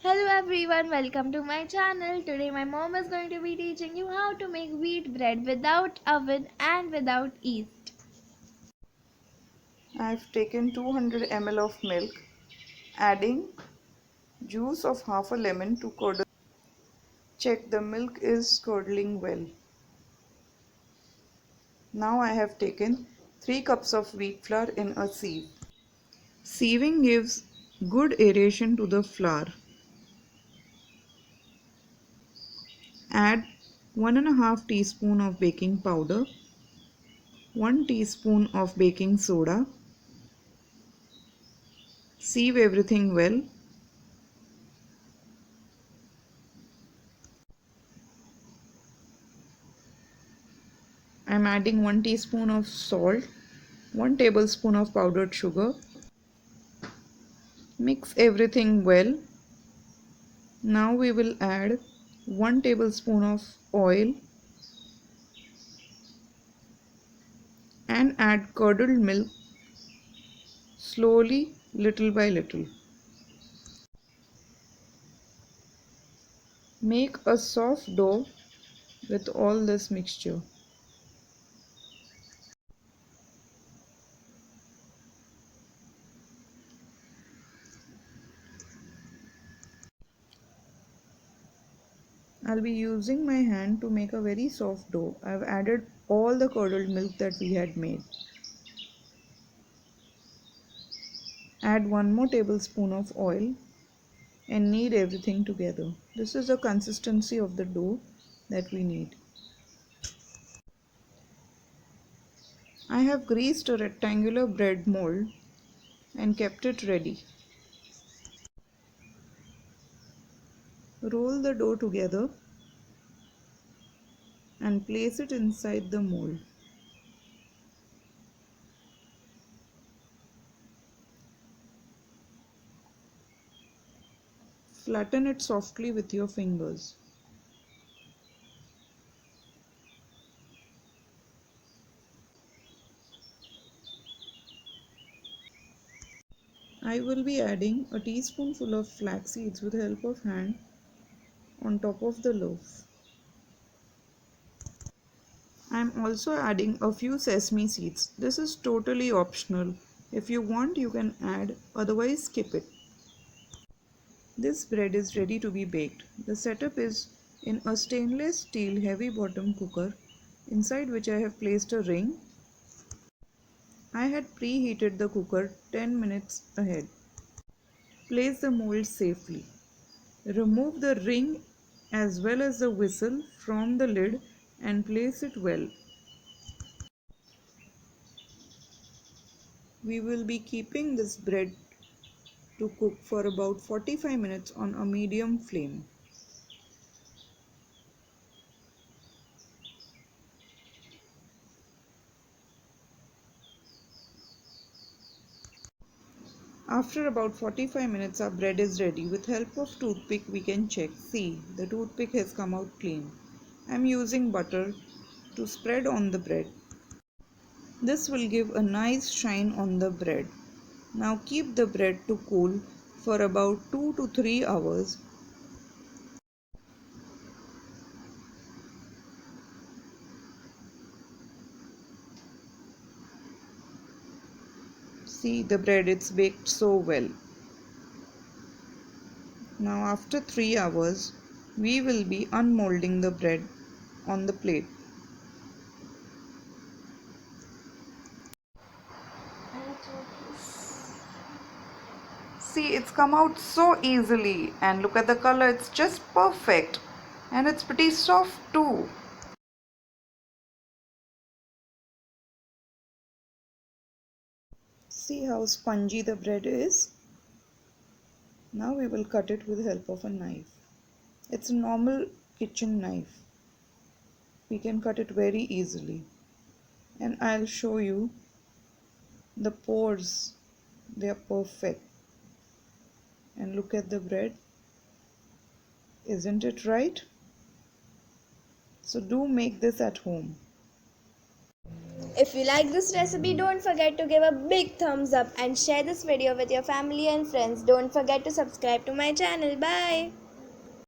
Hello everyone, welcome to my channel. Today my mom is going to be teaching you how to make wheat bread without oven and without yeast. I've taken 200 ml of milk, adding juice of half a lemon to curdle. Check the milk is curdling well. Now I have taken 3 cups of wheat flour in a sieve. Sieving gives good aeration to the flour. Add 1.5 teaspoon of baking powder, 1 teaspoon of baking soda. Sieve everything well. I am adding 1 teaspoon of salt, 1 tablespoon of powdered sugar. Mix everything well. Now we will add 1 tablespoon of oil and add curdled milk slowly, little by little. Make a soft dough with all this mixture. I'll be using my hand to make a very soft dough. I've added all the curdled milk that we had made. Add 1 more tablespoon of oil and knead everything together. This is the consistency of the dough that we need. I have greased a rectangular bread mold and kept it ready. Roll the dough together and place it inside the mold. Flatten it softly with your fingers. I will be adding a teaspoonful of flax seeds with the help of hand on top of the loaf. I am also adding a few sesame seeds. This is totally optional. If you want, you can add, otherwise skip it. This bread is ready to be baked. The setup is in a stainless steel heavy bottom cooker, inside which I have placed a ring. I had preheated the cooker 10 minutes ahead. Place the mold safely. Remove the ring as well as the whistle from the lid and place it well. We will be keeping this bread to cook for about 45 minutes on a medium flame. After about 45 minutes our bread is ready. With help of toothpick we can check. See, the toothpick has come out clean. I am using butter to spread on the bread. This will give a nice shine on the bread. Now keep the bread to cool for about 2 to 3 hours. See, the bread, it's baked so well. Now after 3 hours we will be unmolding the bread on the plate. See, it's come out so easily, and look at the color, it's just perfect, and it's pretty soft too. See how spongy the bread is? Now we will cut it with the help of a knife. It's a normal kitchen knife. We can cut it very easily. And I'll show you the pores. They are perfect. And look at the bread. Isn't it right? So do make this at home. If you like this recipe, don't forget to give a big thumbs up and share this video with your family and friends. Don't forget to subscribe to my channel. Bye.